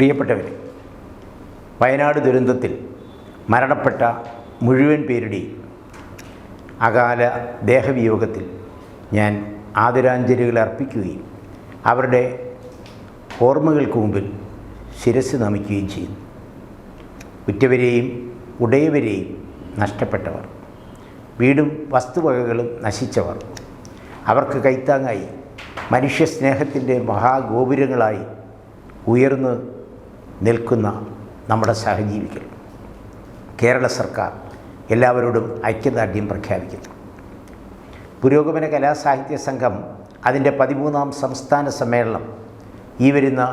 പ്രിയപ്പെട്ടവർ, വയനാട് ദുരന്തത്തിൽ മരണപ്പെട്ട മുഴുവൻ പേരുടെയും അകാല ദേഹവിയോഗത്തിൽ ഞാൻ ആദരാഞ്ജലികൾ അർപ്പിക്കുകയും അവരുടെ ഓർമ്മകൾക്ക് മുമ്പിൽ ശിരസ് നമിക്കുകയും ചെയ്യുന്നു. ഉറ്റവരെയും ഉടയവരെയും നഷ്ടപ്പെട്ടവർ, വീടും വസ്തുവകകളും നശിച്ചവർ, അവർക്ക് കൈത്താങ്ങായി മനുഷ്യസ്നേഹത്തിൻ്റെ മഹാഗോപുരങ്ങളായി ഉയർന്നു നിൽക്കുന്ന നമ്മുടെ സഹജീവികൾ, കേരള സർക്കാർ എല്ലാവരോടും ഐക്യദാർഢ്യം പ്രഖ്യാപിക്കുന്നു. പുരോഗമന കലാസാഹിത്യ സംഘം അതിൻ്റെ 13ാം സംസ്ഥാന സമ്മേളനം ഈ വരുന്ന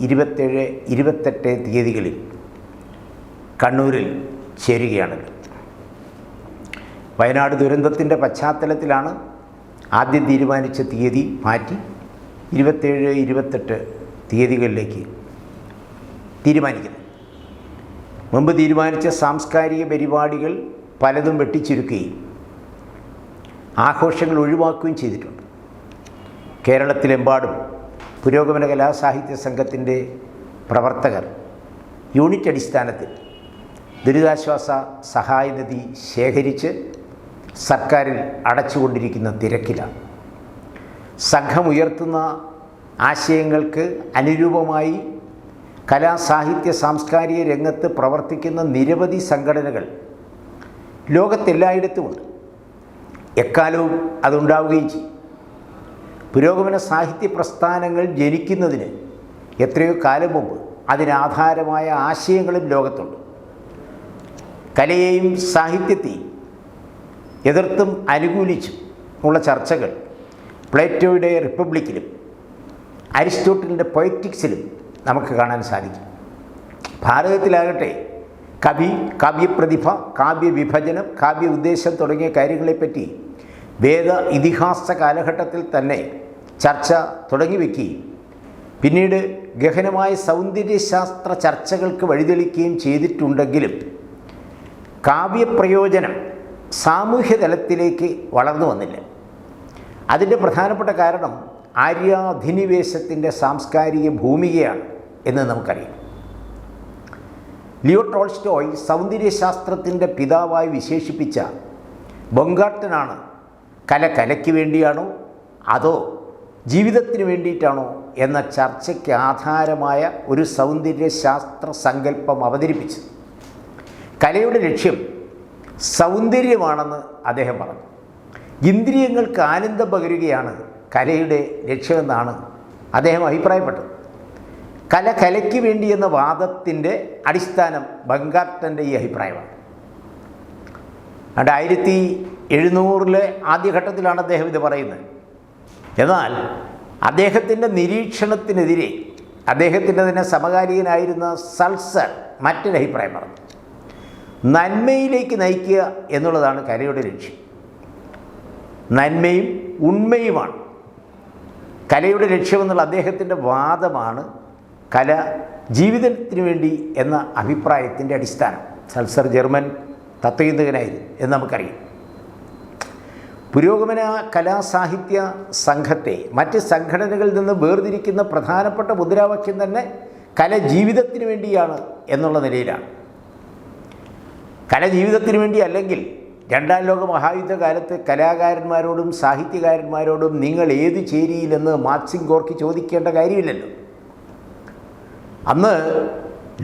27, 28 തീയതികളിൽ കണ്ണൂരിൽ ചേരുകയാണല്ലോ. വയനാട് ദുരന്തത്തിൻ്റെ പശ്ചാത്തലത്തിലാണ് ആദ്യം തീരുമാനിച്ച തീയതി മാറ്റി 27, 28 തീയതികളിലേക്ക് തീരുമാനിക്കുന്നത്. മുമ്പ് തീരുമാനിച്ച സാംസ്കാരിക പരിപാടികൾ പലതും വെട്ടിച്ചുരുക്കുകയും ആഘോഷങ്ങൾ ഒഴിവാക്കുകയും ചെയ്തിട്ടുണ്ട്. കേരളത്തിലെമ്പാടും പുരോഗമന കലാസാഹിത്യ സംഘത്തിൻ്റെ പ്രവർത്തകർ യൂണിറ്റ് അടിസ്ഥാനത്തിൽ ദുരിതാശ്വാസ സഹായനിധി ശേഖരിച്ച് സർക്കാരിൽ അടച്ചുകൊണ്ടിരിക്കുന്ന തിരക്കിലാണ്. സംഘം ഉയർത്തുന്ന ആശയങ്ങൾക്ക് അനുരൂപമായി കലാസാഹിത്യ സാംസ്കാരിക രംഗത്ത് പ്രവർത്തിക്കുന്ന നിരവധി സംഘടനകൾ ലോകത്തെല്ലായിടത്തുമുണ്ട്. എക്കാലവും അതുണ്ടാവുകയും ചെയ്യും. പുരോഗമന സാഹിത്യ പ്രസ്ഥാനങ്ങൾ ജനിക്കുന്നതിന് എത്രയോ കാലം മുമ്പ് അതിനാധാരമായ ആശയങ്ങളും ലോകത്തുണ്ട്. കലയെയും സാഹിത്യത്തെയും എതിർത്തും അനുകൂലിച്ചും ഉള്ള ചർച്ചകൾ പ്ലേറ്റോയുടെ റിപ്പബ്ലിക്കിലും അരിസ്റ്റോട്ടലിൻ്റെ പൊയറ്റിക്സിലും നമുക്ക് കാണാൻ സാധിക്കും. ഭാരതത്തിലാകട്ടെ കവി, കാവ്യപ്രതിഭ, കാവ്യവിഭജനം, കാവ്യ ഉദ്ദേശം തുടങ്ങിയ കാര്യങ്ങളെപ്പറ്റി വേദ ഇതിഹാസ കാലഘട്ടത്തിൽ തന്നെ ചർച്ച തുടങ്ങി വയ്ക്കുകയും പിന്നീട് ഗഹനമായ സൗന്ദര്യശാസ്ത്ര ചർച്ചകൾക്ക് വഴിതെളിക്കുകയും ചെയ്തിട്ടുണ്ടെങ്കിലും കാവ്യപ്രയോജനം സാമൂഹ്യതലത്തിലേക്ക് വളർന്നു വന്നില്ല. അതിൻ്റെ പ്രധാനപ്പെട്ട കാരണം ആര്യാധിനിവേശത്തിൻ്റെ സാംസ്കാരിക ഭൂമികയാണ് എന്ന് നമുക്കറിയാം. ലിയോ ടോൾസ്റ്റോയ് സൗന്ദര്യശാസ്ത്രത്തിൻ്റെ പിതാവായി വിശേഷിപ്പിച്ച ബൊങ്കാട്ടനാണ് കല കലയ്ക്ക് വേണ്ടിയാണോ അതോ ജീവിതത്തിന് വേണ്ടിയിട്ടാണോ എന്ന ചർച്ചയ്ക്ക് ആധാരമായ ഒരു സൗന്ദര്യശാസ്ത്ര സങ്കല്പം അവതരിപ്പിച്ചത്. കലയുടെ ലക്ഷ്യം സൗന്ദര്യമാണെന്ന് അദ്ദേഹം പറഞ്ഞു. ഇന്ദ്രിയങ്ങൾക്ക് ആനന്ദം പകരുകയാണ് കലയുടെ ലക്ഷ്യമെന്നാണ് അദ്ദേഹം അഭിപ്രായപ്പെട്ടത്. കല കലയ്ക്ക് വേണ്ടി എന്ന വാദത്തിൻ്റെ അടിസ്ഥാനം ബൊങ്കാട്ടൻ്റെ ഈ അഭിപ്രായമാണ്. 1700 ആദ്യഘട്ടത്തിലാണ് അദ്ദേഹം ഇത് പറയുന്നത്. എന്നാൽ അദ്ദേഹത്തിൻ്റെ നിരീക്ഷണത്തിനെതിരെ അദ്ദേഹത്തിൻ്റെ തന്നെ സമകാലികനായിരുന്ന സൾസർ മറ്റൊരു അഭിപ്രായം പറഞ്ഞു. നന്മയിലേക്ക് നയിക്കുക എന്നുള്ളതാണ് കലയുടെ ലക്ഷ്യം. നന്മയും ഉണ്മയുമാണ് കലയുടെ ലക്ഷ്യമെന്നുള്ള അദ്ദേഹത്തിൻ്റെ വാദമാണ് കല ജീവിതത്തിന് വേണ്ടി എന്ന അഭിപ്രായത്തിൻ്റെ അടിസ്ഥാനം. സൾസർ ജർമ്മൻ തത്വചിന്തകനായിരുന്നു എന്ന് നമുക്കറിയാം. പുരോഗമന കലാസാഹിത്യ സംഘത്തെ മറ്റ് സംഘടനകളിൽ നിന്ന് വേർതിരിക്കുന്ന പ്രധാനപ്പെട്ട മുദ്രാവാക്യം തന്നെ കല ജീവിതത്തിന് വേണ്ടിയാണ് എന്നുള്ള നിലയിലാണ്. കല ജീവിതത്തിന് വേണ്ടി അല്ലെങ്കിൽ 2ാം ലോക മഹായുദ്ധകാലത്ത് കലാകാരന്മാരോടും സാഹിത്യകാരന്മാരോടും നിങ്ങൾ ഏത് ചേരിയിലെന്ന് മാക്സിം ഗോർക്കി ചോദിക്കേണ്ട കാര്യമില്ലല്ലോ. അന്ന്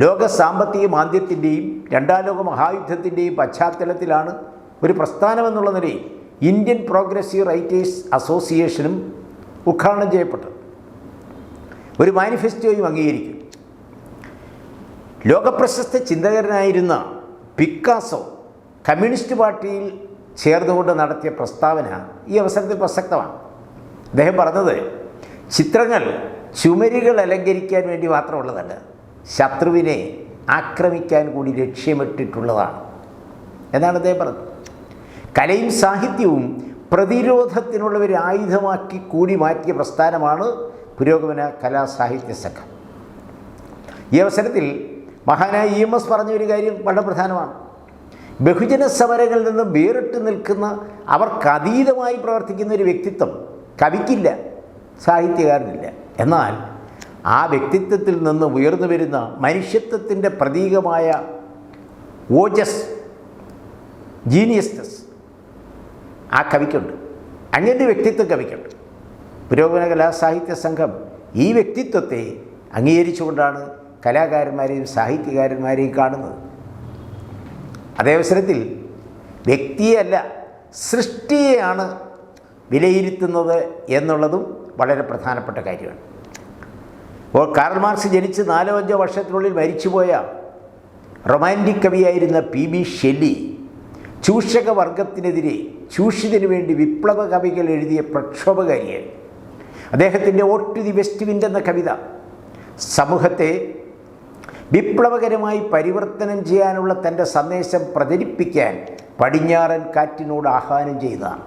ലോക സാമ്പത്തിക മാന്ദ്യത്തിൻ്റെയും 2ാം ലോക മഹായുദ്ധത്തിൻ്റെയും പശ്ചാത്തലത്തിലാണ് ഒരു പ്രസ്ഥാനമെന്നുള്ള നിലയിൽ ഇന്ത്യൻ പ്രോഗ്രസീവ് റൈറ്റേഴ്സ് അസോസിയേഷനും ഉദ്ഘാടനം ചെയ്യപ്പെട്ടത്. ഒരു മാനിഫെസ്റ്റോയും അംഗീകരിക്കും. ലോകപ്രശസ്ത ചിന്തകരനായിരുന്ന പിക്കാസോ കമ്മ്യൂണിസ്റ്റ് പാർട്ടിയിൽ ചേർന്നുകൊണ്ട് നടത്തിയ പ്രസ്താവന ഈ അവസരത്തിൽ പ്രസക്തമാണ്. അദ്ദേഹം പറഞ്ഞത് ചിത്രങ്ങൾ ചുമരുകൾ അലങ്കരിക്കാൻ വേണ്ടി മാത്രമുള്ളതല്ല, ശത്രുവിനെ ആക്രമിക്കാൻ കൂടി ലക്ഷ്യമിട്ടിട്ടുള്ളതാണ് എന്നാണ് അദ്ദേഹം പറഞ്ഞത്. കലയും സാഹിത്യവും പ്രതിരോധത്തിനുള്ള ഒരു ആയുധമാക്കി കൂടി മാറ്റിയ പ്രസ്ഥാനമാണ് പുരോഗമന കലാസാഹിത്യ സംഘം. ഈ അവസരത്തിൽ മഹാനായ EMS പറഞ്ഞൊരു കാര്യം വളരെ പ്രധാനമാണ്. ബഹുജന സമരങ്ങളിൽ നിന്ന് വേറിട്ട് നിൽക്കുന്ന അവർക്കതീതമായി പ്രവർത്തിക്കുന്ന ഒരു വ്യക്തിത്വം കവിക്കില്ല, സാഹിത്യകാരനില്ല. എന്നാൽ ആ വ്യക്തിത്വത്തിൽ നിന്ന് ഉയർന്നു വരുന്ന മനുഷ്യത്വത്തിൻ്റെ പ്രതീകമായ ഓജസ്, ജീനിയസ്നസ് ആ കവിക്കുണ്ട്. അങ്ങനെ വ്യക്തിത്വം കവിക്കുണ്ട്. പുരോഗമന കലാസാഹിത്യ സംഘം ഈ വ്യക്തിത്വത്തെ അംഗീകരിച്ചുകൊണ്ടാണ് കലാകാരന്മാരെയും സാഹിത്യകാരന്മാരെയും കാണുന്നത്. അതേ അവസരത്തിൽ വ്യക്തിയല്ല, സൃഷ്ടിയെയാണ് വിലയിരുത്തുന്നത് എന്നുള്ളതും വളരെ പ്രധാനപ്പെട്ട കാര്യമാണ്. അപ്പോൾ കാറൽ മാർക്സ് ജനിച്ച് 4-5 വർഷത്തിനുള്ളിൽ മരിച്ചുപോയ റൊമാൻറ്റിക് കവിയായിരുന്ന PB ഷെല്ലി ചൂഷകവർഗത്തിനെതിരെ, ചൂഷിതന് വേണ്ടി വിപ്ലവ കവികൾ എഴുതിയ പ്രക്ഷോഭകാരിയായിരുന്നു. അദ്ദേഹത്തിൻ്റെ ode to the west wind എന്ന കവിത സമൂഹത്തെ വിപ്ലവകരമായി പരിവർത്തനം ചെയ്യാനുള്ള തൻ്റെ സന്ദേശം പ്രചരിപ്പിക്കാൻ പടിഞ്ഞാറൻ കാറ്റിനോട് ആഹ്വാനം ചെയ്തതാണ്.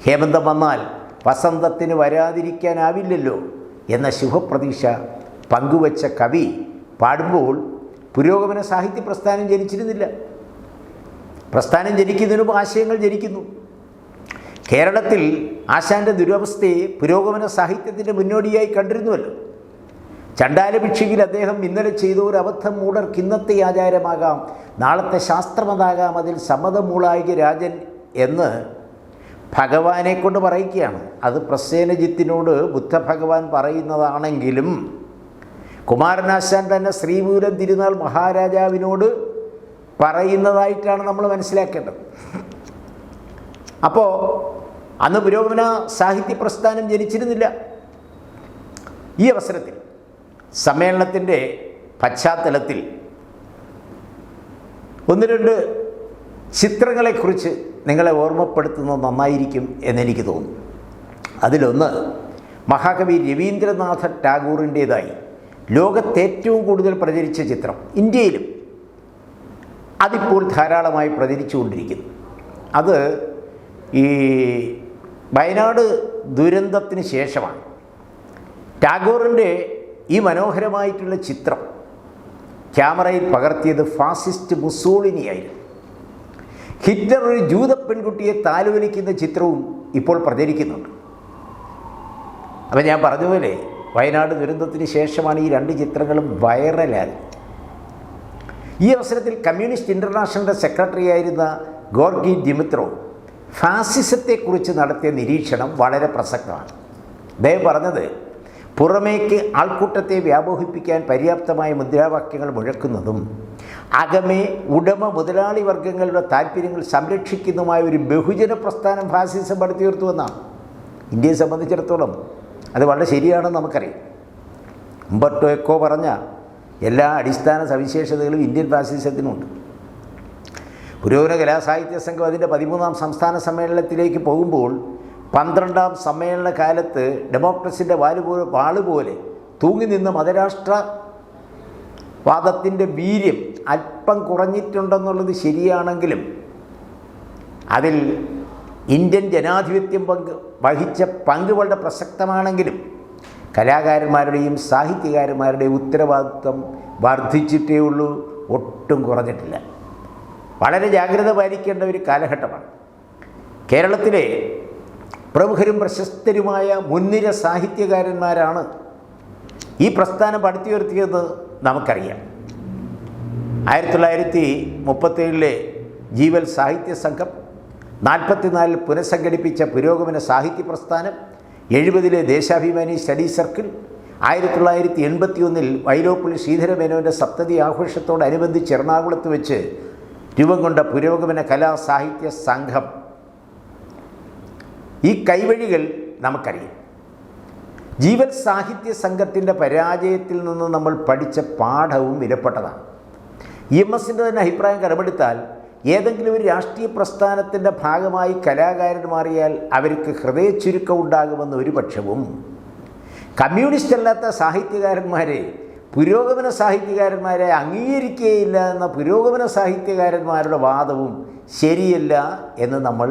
ഹേമന്തം വന്നാൽ വസന്തത്തിന് വരാതിരിക്കാനാവില്ലല്ലോ എന്ന ശുഭപ്രതീക്ഷ പങ്കുവച്ച കവി പാടുമ്പോൾ പുരോഗമന സാഹിത്യ പ്രസ്ഥാനം ജനിച്ചിരുന്നില്ല. പ്രസ്ഥാനം ജനിക്കുന്നതിന് മുമ്പ് ആശയങ്ങൾ ജനിക്കുന്നു. കേരളത്തിൽ ആശാൻ്റെ ദുരവസ്ഥയെ പുരോഗമന സാഹിത്യത്തിൻ്റെ മുന്നോടിയായി കണ്ടിരുന്നുവല്ലോ. ചണ്ടാലഭിക്ഷയിൽ അദ്ദേഹം ഇന്നലെ ചെയ്ത ഒരു അബദ്ധം മൂടർക്ക് ഇന്നത്തെ ആചാരമാകാം, നാളത്തെ ശാസ്ത്രമതാകാം, അതിൽ സമ്മതമൂളായിക രാജൻ എന്ന് ഭഗവാനെ കൊണ്ട് പറയിക്കുകയാണ്. അത് പ്രസേനജിത്തിനോട് ബുദ്ധഭഗവാൻ പറയുന്നതാണെങ്കിലും കുമാരനാശാൻ തന്നെ ശ്രീമൂലം തിരുനാൾ മഹാരാജാവിനോട് പറയുന്നതായിട്ടാണ് നമ്മൾ മനസ്സിലാക്കേണ്ടത്. അപ്പോൾ അന്ന് പുരോഗമന സാഹിത്യ പ്രസ്ഥാനം ജനിച്ചിരുന്നില്ല. ഈ അവസരത്തിൽ സമ്മേളനത്തിൻ്റെ പശ്ചാത്തലത്തിൽ 1-2 ചിത്രങ്ങളെക്കുറിച്ച് നിങ്ങളെ ഓർമ്മപ്പെടുത്തുന്നത് നന്നായിരിക്കും എന്നെനിക്ക് തോന്നുന്നു. അതിലൊന്ന് മഹാകവി രവീന്ദ്രനാഥ ടാഗോറിൻ്റേതായി ലോകത്തേറ്റവും കൂടുതൽ പ്രചരിച്ച ചിത്രം, ഇന്ത്യയിലും അതിപ്പോൾ ധാരാളമായി പ്രചരിച്ചുകൊണ്ടിരിക്കുന്നു. അത് ഈ വയനാട് ദുരന്തത്തിന് ശേഷമാണ്. ടാഗോറിൻ്റെ ഈ മനോഹരമായിട്ടുള്ള ചിത്രം ക്യാമറയിൽ പകർത്തിയത് ഫാസിസ്റ്റ് മുസോളിനിയായിരുന്നു. ഹിറ്റ്ലർ ഒരു ജൂത പെൺകുട്ടിയെ താലോലിക്കുന്ന ചിത്രവും ഇപ്പോൾ പ്രചരിക്കുന്നുണ്ട്. അപ്പം ഞാൻ പറഞ്ഞതുപോലെ വയനാട് ദുരന്തത്തിന് ശേഷമാണ് ഈ 2 ചിത്രങ്ങളും വൈറലായത്. ഈ അവസരത്തിൽ കമ്മ്യൂണിസ്റ്റ് ഇൻ്റർനാഷണലിൻ്റെ സെക്രട്ടറി ആയിരുന്ന ഗോർഗി ദിമിത്രോവ് ഫാസിസത്തെക്കുറിച്ച് നടത്തിയ നിരീക്ഷണം വളരെ പ്രസക്തമാണ്. അദ്ദേഹം പറഞ്ഞത്, പുറമേക്ക് ആൾക്കൂട്ടത്തെ വ്യാമോഹിപ്പിക്കാൻ പര്യാപ്തമായ മുദ്രാവാക്യങ്ങൾ മുഴക്കുന്നതും അകമേ ഉടമ മുതലാളി വർഗങ്ങളുടെ താല്പര്യങ്ങൾ സംരക്ഷിക്കുന്നതുമായ ഒരു ബഹുജന പ്രസ്ഥാനം ഫാസിസം പടുത്തുയർത്തുമെന്നാണ്. ഇന്ത്യയെ സംബന്ധിച്ചിടത്തോളം അത് വളരെ ശരിയാണെന്ന് നമുക്കറിയാം. ഉംബർട്ടോ എക്കോ പറഞ്ഞ എല്ലാ അടിസ്ഥാന സവിശേഷതകളും ഇന്ത്യൻ ഫാസിസത്തിനുണ്ട്. പുരോഗമന കലാസാഹിത്യ സംഘം അതിൻ്റെ 13ാം സംസ്ഥാന സമ്മേളനത്തിലേക്ക് പോകുമ്പോൾ 12ാം സമ്മേളന കാലത്ത് ഡെമോക്രസിൻ്റെ വാളുപോലെ തൂങ്ങി നിന്ന മതരാഷ്ട്രവാദത്തിൻ്റെ വീര്യം അല്പം കുറഞ്ഞിട്ടുണ്ടെന്നുള്ളത് ശരിയാണെങ്കിലും അതിൽ ഇന്ത്യൻ ജനാധിപത്യം വഹിച്ച പങ്ക് വളരെ പ്രസക്തമാണെങ്കിലും കലാകാരന്മാരുടെയും സാഹിത്യകാരന്മാരുടെയും ഉത്തരവാദിത്വം വർദ്ധിച്ചിട്ടേ ഉള്ളൂ, ഒട്ടും കുറഞ്ഞിട്ടില്ല. വളരെ ജാഗ്രത പാലിക്കേണ്ട ഒരു കാലഘട്ടമാണ്. കേരളത്തിലെ പ്രമുഖരും പ്രശസ്തരുമായ മുൻനിര സാഹിത്യകാരന്മാരാണ് ഈ പ്രസ്ഥാനം പടുത്തുയർത്തിയതെന്ന് നമുക്കറിയാം. 1937 ജീവൽ സാഹിത്യ സംഘം, 44 പുനഃസംഘടിപ്പിച്ച പുരോഗമന സാഹിത്യ പ്രസ്ഥാനം, 70 ദേശാഭിമാനി സ്റ്റഡി സർക്കിൾ, 1981 വൈലോപ്പള്ളി ശ്രീധരമേനോൻ്റെ സപ്തതി ആഘോഷത്തോടനുബന്ധിച്ച് എറണാകുളത്ത് വെച്ച് രൂപം കൊണ്ട പുരോഗമന കലാസാഹിത്യ സംഘം. ഈ കൈവഴികൾ നമുക്കറിയാം. ജീവൽ സാഹിത്യ സംഘത്തിൻ്റെ പരാജയത്തിൽ നിന്ന് നമ്മൾ പഠിച്ച പാഠവും വിലപ്പെട്ടതാണ്. EMSൻ്റെ തന്നെ അഭിപ്രായം കടമെടുത്താൽ ഏതെങ്കിലും ഒരു രാഷ്ട്രീയ പ്രസ്ഥാനത്തിൻ്റെ ഭാഗമായി കലാകാരൻ മാറിയാൽ അവർക്ക് ഹൃദയച്ചുരുക്കം ഉണ്ടാകുമെന്ന് ഒരു പക്ഷവും, കമ്മ്യൂണിസ്റ്റ് അല്ലാത്ത സാഹിത്യകാരന്മാരെ പുരോഗമന സാഹിത്യകാരന്മാരെ അംഗീകരിക്കുകയില്ല എന്ന പുരോഗമന സാഹിത്യകാരന്മാരുടെ വാദവും ശരിയല്ല എന്ന് നമ്മൾ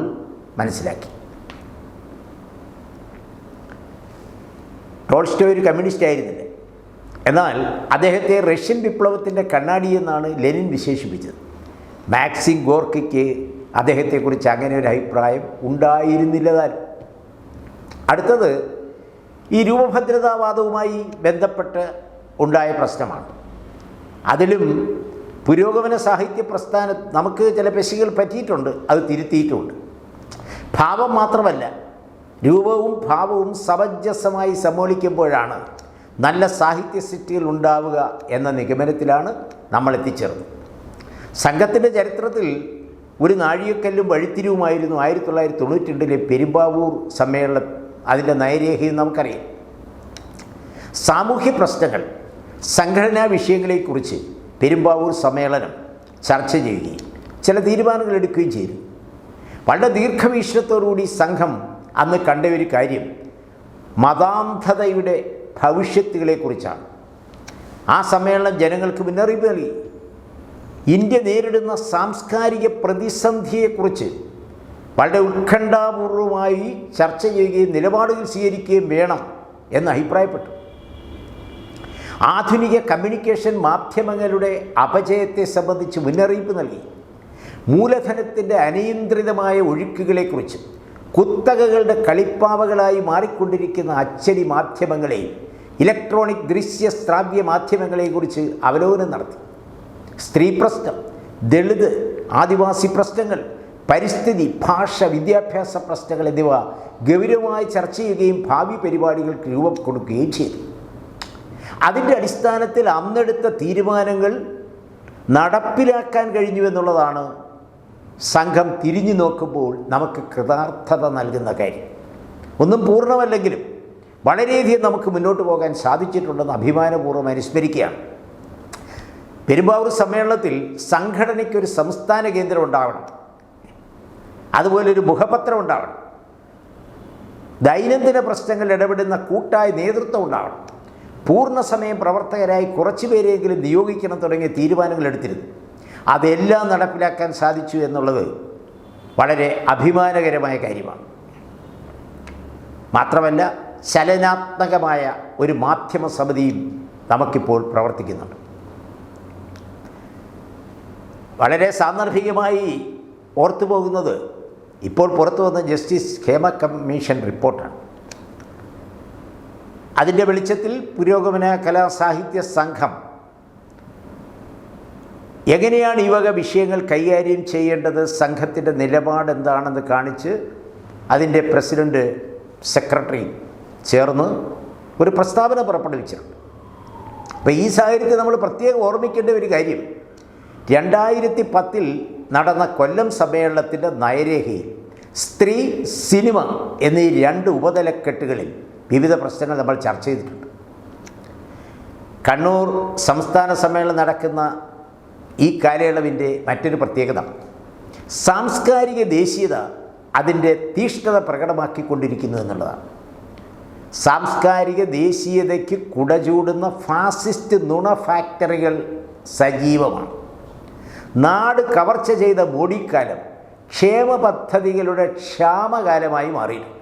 മനസ്സിലാക്കി. ടോൾസ്റ്റോയ് ഒരു കമ്മ്യൂണിസ്റ്റ് ആയിരുന്നില്ല. എന്നാൽ അദ്ദേഹത്തെ റഷ്യൻ വിപ്ലവത്തിൻ്റെ കണ്ണാടി എന്നാണ് ലെനിൻ വിശേഷിപ്പിച്ചത്. മാക്സിം ഗോർക്കിക്ക് അദ്ദേഹത്തെക്കുറിച്ച് അങ്ങനെ ഒരു അഭിപ്രായം ഉണ്ടായിരുന്നില്ല താനും. അടുത്തത് ഈ രൂപഭദ്രതാവാദവുമായി ബന്ധപ്പെട്ട് ഉണ്ടായ പ്രശ്നമാണ്. അതിലും പുരോഗമന സാഹിത്യ പ്രസ്ഥാനം നമുക്ക് ചില പെശകുകൾ പറ്റിയിട്ടുണ്ട്, അത് തിരുത്തിയിട്ടുമുണ്ട്. ഭാവം മാത്രമല്ല, രൂപവും ഭാവവും സമഞ്ജസമായി സമ്മേളിക്കുമ്പോഴാണ് നല്ല സാഹിത്യ സൃഷ്ടികൾ ഉണ്ടാവുക എന്ന നിഗമനത്തിലാണ് നമ്മൾ എത്തിച്ചേർന്നത്. സംഘത്തിൻ്റെ ചരിത്രത്തിൽ ഒരു നാഴികക്കല്ലും വഴിത്തിരിവുമായിരുന്നു 1992 പെരുമ്പാവൂർ സമ്മേളനം. അതിൻ്റെ നയരേഖയും നമുക്കറിയാം. സാമൂഹ്യ പ്രശ്നങ്ങൾ, സംഘടനാ വിഷയങ്ങളെക്കുറിച്ച് പെരുമ്പാവൂർ സമ്മേളനം ചർച്ച ചെയ്യുകയും ചില തീരുമാനങ്ങൾ എടുക്കുകയും ചെയ്തു. വളരെ ദീർഘവീക്ഷണത്തോടുകൂടി സംഘം അന്ന് കണ്ട ഒരു കാര്യം മതാന്ധതയുടെ ഭവിഷ്യത്തുകളെക്കുറിച്ചാണ്. ആ സമ്മേളനം ജനങ്ങൾക്ക് മുന്നറിയിപ്പ് നൽകി. ഇന്ത്യ നേരിടുന്ന സാംസ്കാരിക പ്രതിസന്ധിയെക്കുറിച്ച് വളരെ ഉത്കണ്ഠാപൂർവമായി ചർച്ച ചെയ്യുകയും നിലപാടുകൾ സ്വീകരിക്കുകയും വേണം എന്ന് അഭിപ്രായപ്പെട്ടു. ആധുനിക കമ്മ്യൂണിക്കേഷൻ മാധ്യമങ്ങളുടെ അപജയത്തെ സംബന്ധിച്ച് മുന്നറിയിപ്പ് നൽകി. മൂലധനത്തിൻ്റെ അനിയന്ത്രിതമായ ഒഴുക്കുകളെക്കുറിച്ച്, കുത്തകകളുടെ കളിപ്പാവകളായി മാറിക്കൊണ്ടിരിക്കുന്ന അച്ചടി മാധ്യമങ്ങളെയും ഇലക്ട്രോണിക് ദൃശ്യ ശ്രാവ്യ മാധ്യമങ്ങളെക്കുറിച്ച് അവലോകനം നടത്തി. സ്ത്രീ പ്രശ്നം, ദളിത് ആദിവാസി പ്രശ്നങ്ങൾ, പരിസ്ഥിതി, ഭാഷ, വിദ്യാഭ്യാസ പ്രശ്നങ്ങൾ എന്നിവ ഗൗരവമായി ചർച്ച ചെയ്യുകയും ഭാവി പരിപാടികൾക്ക് രൂപം കൊടുക്കുകയും ചെയ്തു. അതിൻ്റെ അടിസ്ഥാനത്തിൽ അന്നെടുത്ത തീരുമാനങ്ങൾ നടപ്പിലാക്കാൻ കഴിഞ്ഞു എന്നുള്ളതാണ് സംഘം തിരിഞ്ഞു നോക്കുമ്പോൾ നമുക്ക് കൃതാർത്ഥത നൽകുന്ന കാര്യം. ഒന്നും പൂർണ്ണമല്ലെങ്കിലും വളരെയധികം നമുക്ക് മുന്നോട്ട് പോകാൻ സാധിച്ചിട്ടുണ്ടെന്ന് അഭിമാനപൂർവ്വം അനുസ്മരിക്കുകയാണ്. പെരുമ്പാവൂർ സമ്മേളനത്തിൽ സംഘടനയ്ക്കൊരു സംസ്ഥാന കേന്ദ്രം ഉണ്ടാവണം, അതുപോലെ ഒരു മുഖപത്രം ഉണ്ടാവണം, ദൈനംദിന പ്രശ്നങ്ങളിൽ ഇടപെടുന്ന കൂട്ടായ നേതൃത്വം ഉണ്ടാവണം, പൂർണ്ണസമയം പ്രവർത്തകരായി കുറച്ചുപേരെങ്കിലും നിയോഗിക്കണം തുടങ്ങിയ തീരുമാനങ്ങൾ എടുത്തിരുന്നു. അതെല്ലാം നടപ്പിലാക്കാൻ സാധിച്ചു എന്നുള്ളത് വളരെ അഭിമാനകരമായ കാര്യമാണ്. മാത്രമല്ല, ചലനാത്മകമായ ഒരു മാധ്യമ സമിതിയും നമുക്കിപ്പോൾ പ്രവർത്തിക്കുന്നുണ്ട്. വളരെ സാന്ദർഭികമായി ഓർത്തുപോകുന്നത് ഇപ്പോൾ പുറത്തു വന്ന ജസ്റ്റിസ് ഹേമ കമ്മീഷൻ റിപ്പോർട്ടാണ്. അതിൻ്റെ വെളിച്ചത്തിൽ പുരോഗമന കലാ സാഹിത്യ സംഘം എങ്ങനെയാണ് ഈ വക വിഷയങ്ങൾ കൈകാര്യം ചെയ്യേണ്ടത്, സംഘത്തിൻ്റെ നിലപാട് എന്താണെന്ന് കാണിച്ച് അതിൻ്റെ പ്രസിഡൻറ്റ്, സെക്രട്ടറി ചേർന്ന് ഒരു പ്രസ്താവന പുറപ്പെടുവിച്ചിട്ടുണ്ട്. അപ്പോൾ ഈ സാഹചര്യത്തിൽ നമ്മൾ പ്രത്യേകം ഓർമ്മിക്കേണ്ട ഒരു കാര്യം, 2010 നടന്ന കൊല്ലം സമ്മേളനത്തിൻ്റെ നയരേഖയിൽ സ്ത്രീ, സിനിമ എന്നീ 2 ഉപതലക്കെട്ടുകളിൽ വിവിധ പ്രശ്നങ്ങൾ നമ്മൾ ചർച്ച ചെയ്തിട്ടുണ്ട്. കണ്ണൂർ സംസ്ഥാന സമ്മേളനം നടക്കുന്ന ഈ കാലയളവിൻ്റെ മറ്റൊരു പ്രത്യേകത സാംസ്കാരിക ദേശീയത അതിൻ്റെ തീഷ്ണത പ്രകടമാക്കിക്കൊണ്ടിരിക്കുന്നു എന്നുള്ളതാണ്. സാംസ്കാരിക ദേശീയതയ്ക്ക് കുടചൂടുന്ന ഫാസിസ്റ്റ് നുണ ഫാക്ടറികൾ സജീവമാണ്. നാട് കവർച്ച ചെയ്ത മോഡിക്കാലം ക്ഷേമ പദ്ധതികളുടെ ക്ഷാമകാലമായി മാറിയിട്ടുണ്ട്.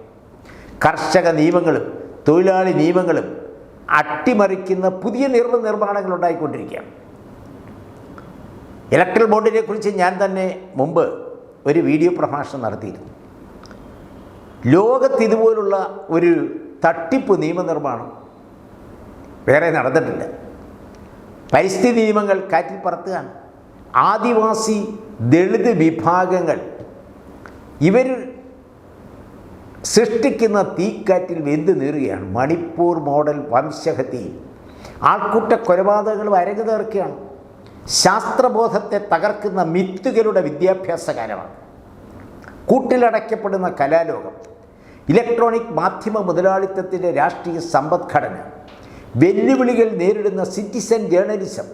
കർഷക നിയമങ്ങളും തൊഴിലാളി നിയമങ്ങളും അട്ടിമറിക്കുന്ന പുതിയ നിർമ്മാണങ്ങൾ ഉണ്ടായിക്കൊണ്ടിരിക്കുകയാണ്. ഇലക്ട്രൽ ബോണ്ടിനെ കുറിച്ച് ഞാൻ തന്നെ മുമ്പ് ഒരു വീഡിയോ പ്രഭാഷണം നടത്തിയിരുന്നു. ലോകത്ത് ഇതുപോലുള്ള ഒരു തട്ടിപ്പ് നിയമനിർമ്മാണം വേറെ നടന്നിട്ടില്ല. പരിസ്ഥിതി നിയമങ്ങൾ കാറ്റിൽ പറത്തുകയാണ്. ആദിവാസി ദളിത് വിഭാഗങ്ങൾ ഇവർ സൃഷ്ടിക്കുന്ന തീക്കാറ്റിൽ വെന്ത് നീറുകയാണ്. മണിപ്പൂർ മോഡൽ വംശഹത്യയും ആൾക്കൂട്ട കൊലപാതകങ്ങളും അരങ്ങ് തീർക്കുകയാണ്. ശാസ്ത്രബോധത്തെ തകർക്കുന്ന മിത്തുകളുടെ വിദ്യാഭ്യാസ കാലമാണ്. കൂട്ടിലടയ്ക്കപ്പെടുന്ന കലാലോകം, ഇലക്ട്രോണിക് മാധ്യമ മുതലാളിത്തത്തിൻ്റെ രാഷ്ട്രീയ സമ്പദ്ഘടന, വെല്ലുവിളികൾ നേരിടുന്ന സിറ്റിസൺ ജേർണലിസം,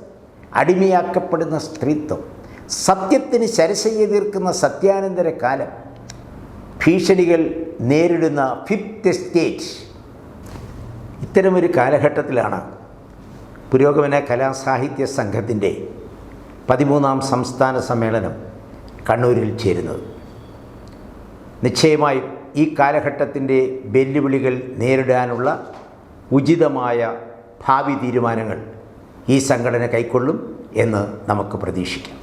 അടിമയാക്കപ്പെടുന്ന സ്ത്രീത്വം, സത്യത്തിന് ശരശയ്യ തീർക്കുന്ന സത്യാനന്തര കാലം, ഭീഷണികൾ നേരിടുന്ന ഫിഫ്ത്ത് സ്റ്റേറ്റ്. ഇത്തരമൊരു കാലഘട്ടത്തിലാണ് പുരോഗമന കലാസാഹിത്യ സംഘത്തിൻ്റെ 13ാം സംസ്ഥാന സമ്മേളനം കണ്ണൂരിൽ ചേരുന്നത്. നിശ്ചയമായും ഈ കാലഘട്ടത്തിൻ്റെ വെല്ലുവിളികൾ നേരിടാനുള്ള ഉചിതമായ ഭാവി തീരുമാനങ്ങൾ ഈ സംഘടന കൈക്കൊള്ളും എന്ന് നമുക്ക് പ്രതീക്ഷിക്കാം.